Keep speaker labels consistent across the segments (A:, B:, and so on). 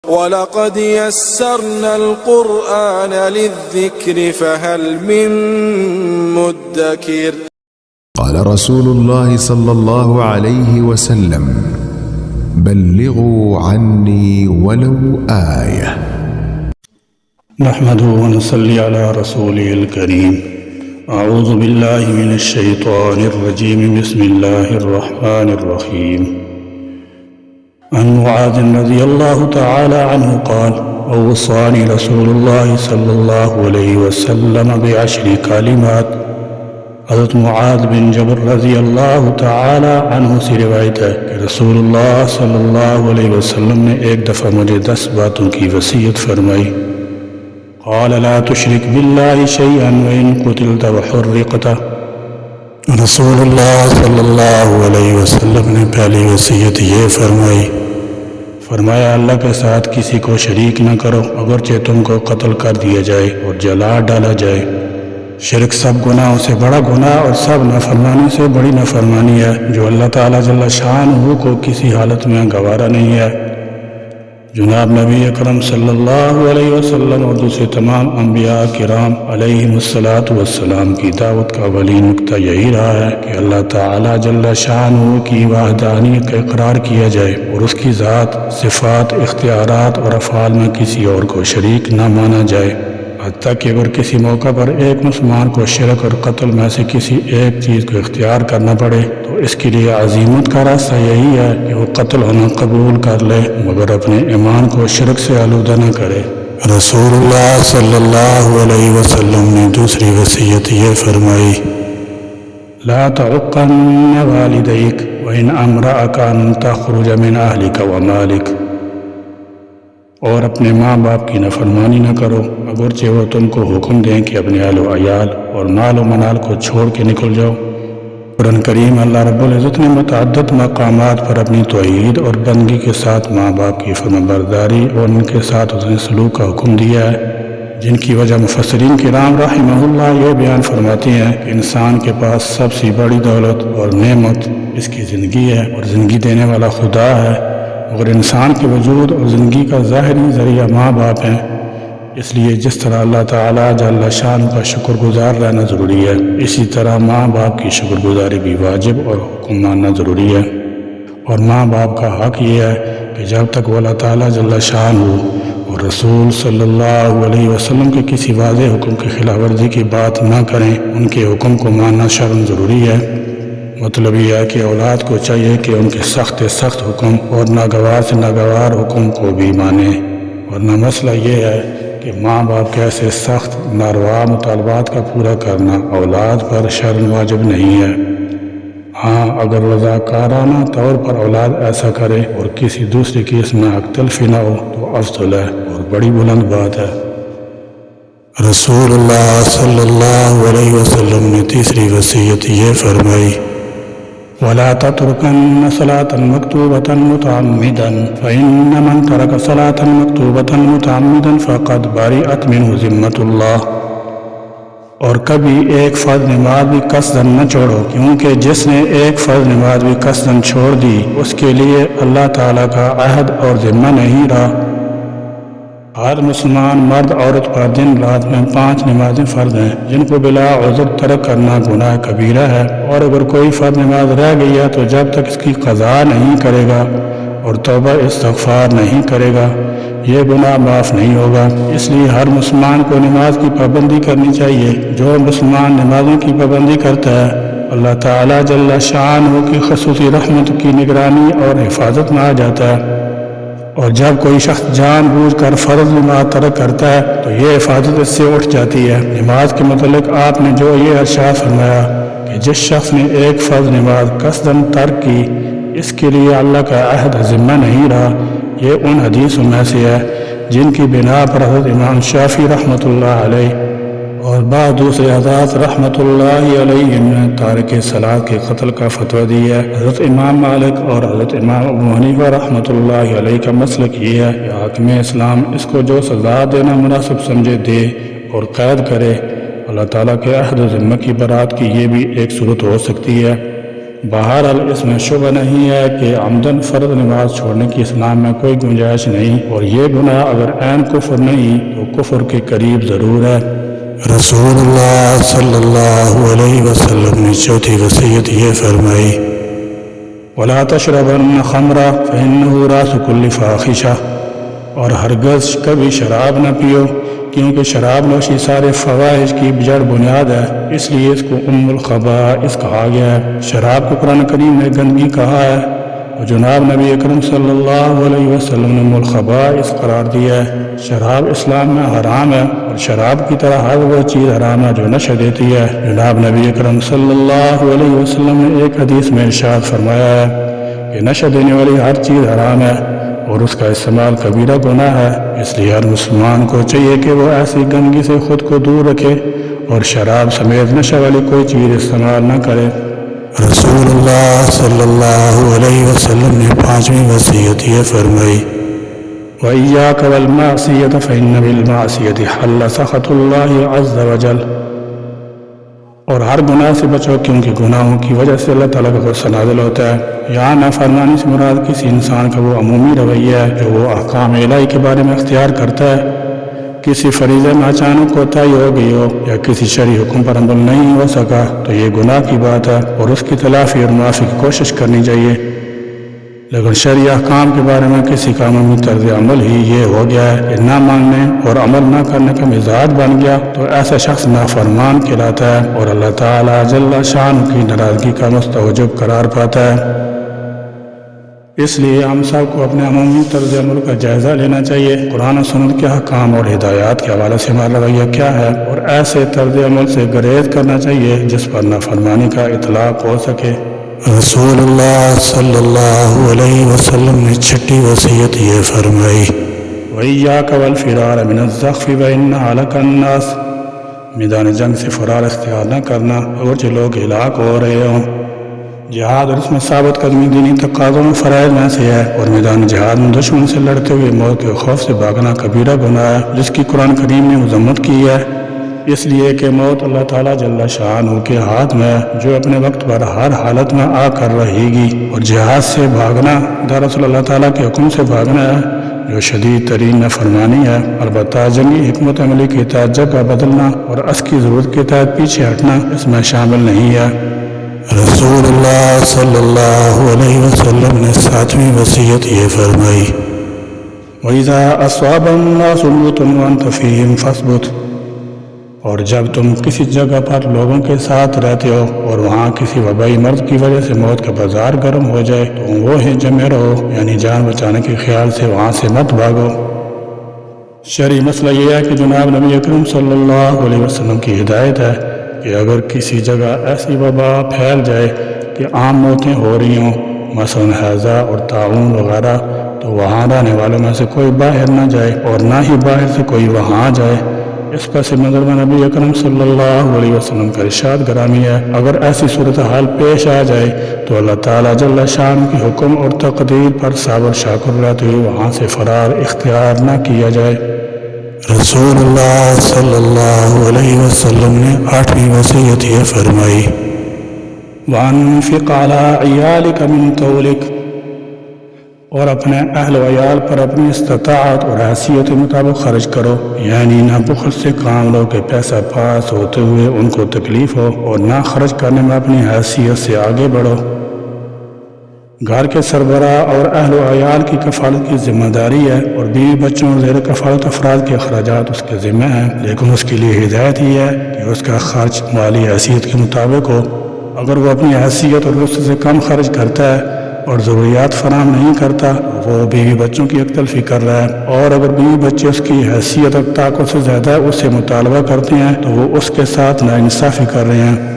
A: وَلَقَدْ يَسَّرْنَا الْقُرْآنَ لِلذِّكْرِ فَهَلْ مِن مُّدَّكِرٍ
B: قال رسول الله صلى الله عليه وسلم: بلغوا عني ولو آية.
C: نحمده ونصلي على رسوله الكريم. اعوذ باللہ من الشیطان الرجیم. بسم اللہ الرحمن الرحیم. عن معاذ رضی اللہ تعالی عنہ قال: اوصانی رسول اللہ صلی اللہ علیہ وسلم بعشر کلمات. حضرت معاذ بن جبل رضی اللہ تعالی عنہ سے روایت ہے کہ رسول اللہ صلی اللہ علیہ وسلم نے ایک دفعہ مجھے 10 باتوں کی وصیت فرمائی. قال: لا تشرک باللہ شیئا وإن قتلت وحرقت. رسول اللہ صلی اللہ علیہ وسلم نے پہلی وصیت یہ فرمایا اللہ کے ساتھ کسی کو شریک نہ کرو اگرچہ تم کو قتل کر دیا جائے اور جلا ڈالا جائے. شرک سب گناہوں سے بڑا گناہ اور سب نافرمانی سے بڑی نافرمانی ہے جو اللہ تعالیٰ جل شانہ کو کسی حالت میں گوارا نہیں ہے. جناب نبی اکرم صلی اللہ علیہ وسلم اور دوسرے تمام انبیاء کرام علیہم السلام کی دعوت کا اولین نکتہ یہی رہا ہے کہ اللہ تعالیٰ جل شانہ کی وحدانیت کا اقرار کیا جائے اور اس کی ذات، صفات، اختیارات اور افعال میں کسی اور کو شریک نہ مانا جائے. حتیٰ کہ اگر کسی موقع پر ایک مسلمان کو شرک اور قتل میں سے کسی ایک چیز کو اختیار کرنا پڑے تو اس کے لیے عزیمت کا راستہ یہی ہے کہ وہ قتل ہونا قبول کر لے مگر اپنے ایمان کو شرک سے آلودہ نہ کرے. رسول اللہ صلی اللہ علیہ وسلم نے دوسری وصیت یہ فرمائی: لا تعقن والدیک وإن أمرأك أن تخرج من أهلك ومالك. اور اپنے ماں باپ کی نافرمانی نہ کرو اگرچہ وہ تم کو حکم دیں کہ اپنے اہل و عیال اور مال و منال کو چھوڑ کے نکل جاؤ. قرآن کریم اللہ رب العزت نے متعدد مقامات پر اپنی توحید اور بندگی کے ساتھ ماں باپ کی فرمانبرداری اور ان کے ساتھ اس نے سلوک کا حکم دیا ہے، جن کی وجہ مفسرین کرام رحمہ اللہ یہ بیان فرماتے ہیں کہ انسان کے پاس سب سے بڑی دولت اور نعمت اس کی زندگی ہے اور زندگی دینے والا خدا ہے، مگر انسان کے وجود اور زندگی کا ظاہری ذریعہ ماں باپ ہیں. اس لیے جس طرح اللہ تعالیٰ جل شان کا شکر گزار رہنا ضروری ہے، اسی طرح ماں باپ کی شکر گزاری بھی واجب اور حکم ماننا ضروری ہے. اور ماں باپ کا حق یہ ہے کہ جب تک وہ اللہ تعالیٰ جل شان ہو اور رسول صلی اللہ علیہ وسلم کے کسی واضح حکم کی خلاف ورزی کی بات نہ کریں، ان کے حکم کو ماننا شرعاً ضروری ہے. مطلب یہ ہے کہ اولاد کو چاہیے کہ ان کے سخت حکم اور ناگوار سے ناگوار حکم کو بھی مانے، ورنہ مسئلہ یہ ہے کہ ماں باپ کے ایسے سخت ناروا مطالبات کا پورا کرنا اولاد پر شرعاً واجب نہیں ہے. ہاں اگر رضاکارانہ طور پر اولاد ایسا کرے اور کسی دوسری کیس میں حق تلفی نہ ہو تو افضل ہے اور بڑی بلند بات ہے. رسول اللہ صلی اللہ علیہ وسلم نے تیسری وصیت یہ فرمائی: وَلَا تَتْرُكَنَّ صَلَاةً مَكْتُوبَةً مُتَعَمِّدًا فَإِنَّ مَنْ تَرَكَ صَلَاةً مَكْتُوبَةً مُتَعَمِّدًا فَقَدْ بَرِئَتْ مِنْهُ ذِمَّةُ اللَّهِ. اور کبھی ایک فرض نماز بھی قصداً نہ چھوڑو، کیونکہ جس نے ایک فرض نماز بھی قصداً چھوڑ دی اس کے لیے اللہ تعالیٰ کا عہد اور ذمہ نہیں رہا. ہر مسلمان مرد عورت پر دن رات میں 5 نمازیں فرض ہیں جن کو بلا عذر ترک کرنا گناہ کبیرہ ہے، اور اگر کوئی فرض نماز رہ گئی ہے تو جب تک اس کی قضا نہیں کرے گا اور توبہ استغفار نہیں کرے گا یہ گناہ معاف نہیں ہوگا. اس لیے ہر مسلمان کو نماز کی پابندی کرنی چاہیے. جو مسلمان نمازوں کی پابندی کرتا ہے اللہ تعالیٰ جل شانہ کی خصوصی رحمت کی نگرانی اور حفاظت میں آ جاتا ہے. اور جب کوئی شخص جان بوجھ کر فرض نماز ترک کرتا ہے تو یہ حفاظت اس سے اٹھ جاتی ہے. نماز کے متعلق آپ نے جو یہ ارشاد فرمایا کہ جس شخص نے ایک فرض نماز قصداً ترک کی اس کے لیے اللہ کا عہد ذمہ نہیں رہا، یہ ان حدیثوں میں سے ہے جن کی بنا پر حضرت امام شافعی رحمۃ اللہ علیہ اور بعض دوسرے حضرات رحمۃ اللہ علیہ نے تارک صلاۃ کے قتل کا فتویٰ دیا ہے. حضرت امام مالک اور حضرت امام ابو حنیفہ رحمۃ اللہ علیہ کا مسلک یہ ہے کہ حاکم اسلام اس کو جو سزا دینا مناسب سمجھے دے اور قید کرے. اللہ تعالیٰ کے عہد و ذمہ کی برات کی یہ بھی ایک صورت ہو سکتی ہے بہرحال اس میں شبہ نہیں ہے کہ عمدن فرض نماز چھوڑنے کی اسلام میں کوئی گنجائش نہیں، اور یہ گناہ اگر عین کفر نہیں تو کفر کے قریب ضرور ہے۔
D: رسول اللہ صلی اللہ علیہ وسلم نے چوتھی وصیت یہ فرمائی،
C: وَلَا تَشْرَبَنَّ خَمْرًا فَإِنَّهُ رَأْسُ كُلِّ فَاحِشَةٍ، اور ہرگز کبھی شراب نہ پیو، کیونکہ شراب نوشی سارے فواحش کی جڑ بنیاد ہے، اس لیے اس کو ام الخبائث کہا گیا ہے۔ شراب کو قرآن کریم نے گندگی کہا ہے، اور جناب نبی اکرم صلی اللہ علیہ وسلم نے ام الخبائث قرار دیا ہے۔ شراب اسلام میں حرام ہے، اور شراب کی طرح ہر وہ چیز حرام ہے جو نشہ دیتی ہے۔ جناب نبی اکرم صلی اللہ علیہ وسلم نے ایک حدیث میں ارشاد فرمایا ہے کہ نشہ دینے والی ہر چیز حرام ہے، اور اس کا استعمال کبیرہ گناہ ہے، اس لیے ہر مسلمان کو چاہیے کہ وہ ایسی گندگی سے خود کو دور رکھے اور شراب سمیت نشہ والی کوئی چیز استعمال نہ کرے۔
D: رسول اللہ صلی اللہ علیہ وسلم نے پانچویں وصیت یہ فرمائی،
C: وَإِيَّاكَ وَالْمَعْصِيَةَ فَإِنَّ بِالْمَعْصِيَةِ حَلَّ سَخَطُ اللَّهِ عَزَّ وَجَلَّ، اور ہر گناہ سے بچو، کیونکہ گناہوں کی وجہ سے اللہ تعالیٰ کا غصہ نازل ہوتا ہے۔ یہاں نافرمانی سے مراد کسی انسان کا وہ عمومی رویہ ہے جو وہ احکام الہی کے بارے میں اختیار کرتا ہے، کسی فریضے میں اچانک کوتاہی ہو گئی ہو یا کسی شرعی حکم پر عمل نہیں ہو سکا تو یہ گناہ کی بات ہے، اور اس کی تلافی اور معافی کی کوشش کرنی چاہیے۔ لیکن شرعی احکام کے بارے میں کسی کا عمومی طرز عمل ہی یہ ہو گیا ہے کہ نہ ماننے اور عمل نہ کرنے کا مزاج بن گیا، تو ایسا شخص نافرمان کہلاتا ہے اور اللہ تعالیٰ جل شان کی ناراضگی کا مستوجب قرار پاتا ہے۔ اس لیے ہم سب کو اپنے عمومی طرز عمل کا جائزہ لینا چاہیے، قرآن و سنت کے حکام اور ہدایات کے حوالے سے ہمارا رویہ کیا ہے، اور ایسے طرز عمل سے گریز کرنا چاہیے جس پر نافرمانی کا اطلاق ہو سکے۔
D: رسول اللہ صلی اللہ علیہ وسلم نے چھٹی وصیت یہ فرمائی،
C: وَإِيَّاكَ وَالْفِرَارَ مِنَ الزَّخْفِ وَإِنَّ أَهْلَكَ النَّاسِ، میدان جنگ سے فرار اختیار نہ کرنا اگرچہ لوگ ہلاک ہو رہے ہوں۔ جہاد اور اس میں ثابت قدمی دینی تقاضوں میں فرائض میں سے ہے، اور میدان جہاد میں دشمن سے لڑتے ہوئے موت کے خوف سے بھاگنا کبیرہ گناہ ہے جس کی قرآن کریم نے مذمت کی ہے، اس لیے کہ موت اللہ تعالیٰ جل شانہ کے ہاتھ میں ہے جو اپنے وقت پر ہر حالت میں آ کر رہے گی، اور جہاد سے بھاگنا دراصل اللہ تعالیٰ کے حکم سے بھاگنا ہے جو شدید ترین نافرمانی ہے۔ البتہ جنگی حکمت عملی کے تحت جگہ بدلنا اور اس کی ضرورت کے تحت پیچھے ہٹنا اس میں شامل نہیں ہے۔
D: رسول اللہ صلی اللہ علیہ وسلم نے ساتویں وصیت یہ فرمائی،
C: وَإِذَا أَصَابَ النَّاسُ مُوتٌ وَأَنْتَ فِيهِمْ فَاثْبُتْ، اور جب تم کسی جگہ پر لوگوں کے ساتھ رہتے ہو اور وہاں کسی وبائی مرض کی وجہ سے موت کا بازار گرم ہو جائے تو وہ ہی جمے رہو، یعنی جان بچانے کے خیال سے وہاں سے مت بھاگو۔ شرعی مسئلہ یہ ہے کہ جناب نبی اکرم صلی اللہ علیہ وسلم کی ہدایت ہے کہ اگر کسی جگہ ایسی وبا پھیل جائے کہ عام موتیں ہو رہی ہوں، مثلا ہیضہ اور طاعون وغیرہ، تو وہاں رہنے والوں میں سے کوئی باہر نہ جائے اور نہ ہی باہر سے کوئی وہاں جائے۔ اس پس منظر میں نبی اکرم صلی اللہ علیہ وسلم کا ارشاد گرامی ہے، اگر ایسی صورتحال پیش آ جائے تو اللہ تعالیٰ جل شان کی حکم اور تقدیر پر صابر شاکر رہتے ہوئے وہاں سے فرار اختیار نہ کیا جائے۔
D: رسول اللہ صلی اللہ علیہ وسلم نے آٹھویں وصیت یہ فرمائی،
C: وَأَنفِقْ عَلَىٰ عِيَالِكَ مِن طَوْلِكَ، اور اپنے اہل و عیال پر اپنی استطاعت اور حیثیت کے مطابق خرچ کرو، یعنی نہ بخل سے کام لو کہ پیسہ پاس ہوتے ہوئے ان کو تکلیف ہو، اور نہ خرچ کرنے میں اپنی حیثیت سے آگے بڑھو۔ گھر کے سربراہ اور اہل و عیال کی کفالت کی ذمہ داری ہے، اور بیوی بچوں اور زیر کفالت افراد کے اخراجات اس کے ذمہ ہیں، لیکن اس کے لیے ہدایت ہی ہے کہ اس کا خرچ مالی حیثیت کے مطابق ہو۔ اگر وہ اپنی حیثیت اور وسع سے کم خرچ کرتا ہے اور ضروریات فراہم نہیں کرتا، وہ بیوی بچوں کی یک تلفی کر رہا ہے، اور اگر بیوی بچے اس کی حیثیت اور طاقت سے زیادہ اس سے مطالبہ کرتے ہیں تو وہ اس کے ساتھ ناانصافی کر رہے ہیں۔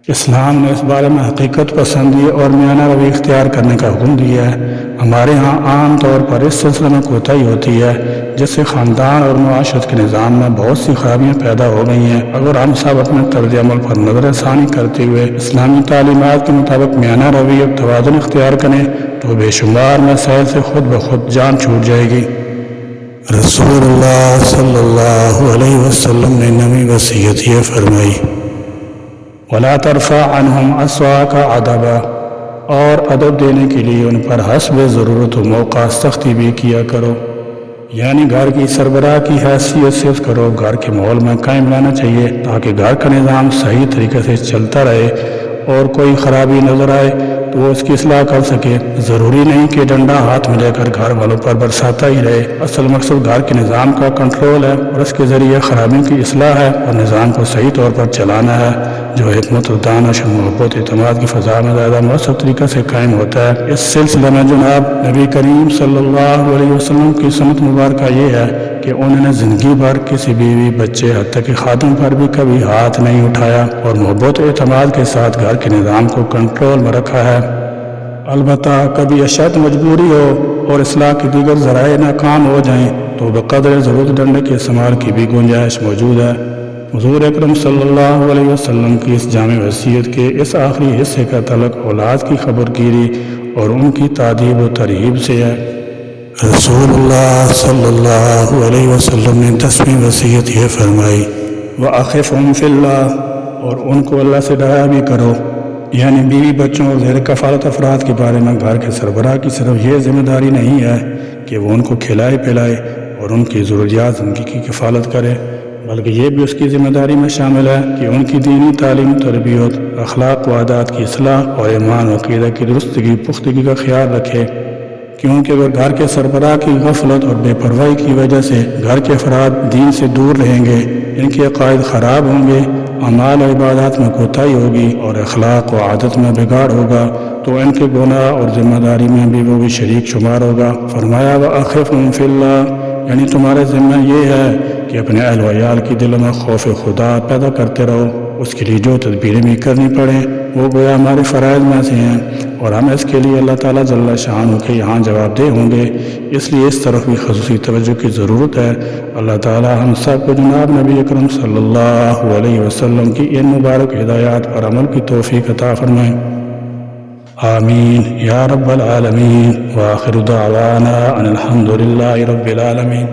C: اسلام نے اس بارے میں حقیقت پسندی اور میانہ روی اختیار کرنے کا حکم دیا ہے۔ ہمارے ہاں عام طور پر اس سلسلے میں کوتاہی ہوتی ہے، جس سے خاندان اور معاشرت کے نظام میں بہت سی خرابیاں پیدا ہو گئی ہیں۔ اگر ہم سب اپنے طرز عمل پر نظر ثانی کرتے ہوئے اسلامی تعلیمات کے مطابق میانہ روی اور توازن اختیار کریں تو بے شمار مسائل سے خود بخود جان چھوٹ جائے گی۔
D: رسول اللہ صلی اللہ علیہ وسلم نے نویں وصیت یہ فرمائی،
C: ولا ترفع عنهم اصواك عدبا، اور ادب دینے کے لیے ان پر حسب ضرورت و موقع سختی بھی کیا کرو، یعنی گھر کی سربراہ کی حیثیت سے اس کو گھر کے ماحول میں قائم لانا چاہیے تاکہ گھر کا نظام صحیح طریقے سے چلتا رہے، اور کوئی خرابی نظر آئے تو وہ اس کی اصلاح کر سکے۔ ضروری نہیں کہ ڈنڈا ہاتھ میں لے کر گھر والوں پر برساتا ہی رہے، اصل مقصد گھر کے نظام کا کنٹرول ہے اور اس کے ذریعے خرابیوں کی اصلاح ہے اور نظام کو صحیح طور پر چلانا ہے، جو حکمت و دانش و محبت اعتماد کی فضا میں زیادہ مؤثر طریقے سے قائم ہوتا ہے۔ اس سلسلے میں جناب نبی کریم صلی اللہ علیہ وسلم کی سنت مبارکہ یہ ہے کہ انہوں نے زندگی بھر کسی بیوی، بچے، حتیٰ کہ خادم پر بھی کبھی ہاتھ نہیں اٹھایا اور محبت و اعتماد کے ساتھ گھر کے نظام کو کنٹرول میں رکھا ہے۔ البتہ کبھی اشد مجبوری ہو اور اصلاح کے دیگر ذرائع ناکام ہو جائیں تو بقدر ضرورت ڈنڈے کے استعمال کی بھی گنجائش موجود ہے۔ حضور اکرم صلی اللہ علیہ وسلم کی اس جامع وصیت کے اس آخری حصے کا تعلق اولاد کی خبر گیری اور ان کی تعدیب و ترغیب سے ہے۔
D: رسول اللہ صلی اللہ علیہ وسلم نے 10ویں وصیت یہ فرمائی،
C: وَأَخِفْهُمْ فِي اللَّهِ، اور ان کو اللہ سے ڈرایا بھی کرو، یعنی بیوی، بچوں اور زیر کفالت افراد کے بارے میں گھر کے سربراہ کی صرف یہ ذمہ داری نہیں ہے کہ وہ ان کو کھلائے پلائے اور ان کی ضروریات زندگی کی کفالت کرے، بلکہ یہ بھی اس کی ذمہ داری میں شامل ہے کہ ان کی دینی تعلیم، تربیت، اخلاق و عادات کی اصلاح اور ایمان و عقیدہ کی درستگی پختگی کا خیال رکھے، کیونکہ اگر گھر کے سربراہ کی غفلت اور بے پرواہی کی وجہ سے گھر کے افراد دین سے دور رہیں گے، ان کے عقائد خراب ہوں گے، اعمال و عبادات میں کوتاہی ہوگی اور اخلاق و عادت میں بگاڑ ہوگا، تو ان کے گناہ اور ذمہ داری میں بھی وہ بھی شریک شمار ہوگا۔ فرمایا وَأَخِفْهُمْ فِي اللَّهِ، یعنی تمہارے ذمہ یہ ہے کہ اپنے اہل و عیال کی دل میں خوف خدا پیدا کرتے رہو، اس کے لیے جو تدبیریں بھی کرنی پڑیں وہ گویا ہمارے فرائض میں سے ہیں، اور ہم اس کے لیے اللہ تعالیٰ جل شانہ کے یہاں جواب دہ ہوں گے، اس لیے اس طرف بھی خصوصی توجہ کی ضرورت ہے۔ اللہ تعالیٰ ہم سب کو جناب نبی اکرم صلی اللہ علیہ وسلم کی ان مبارک ہدایات پر عمل کی توفیق عطا فرمائے، آمین یا رب العالمین۔ وآخر دعوانا ان الحمد للہ رب العالمین۔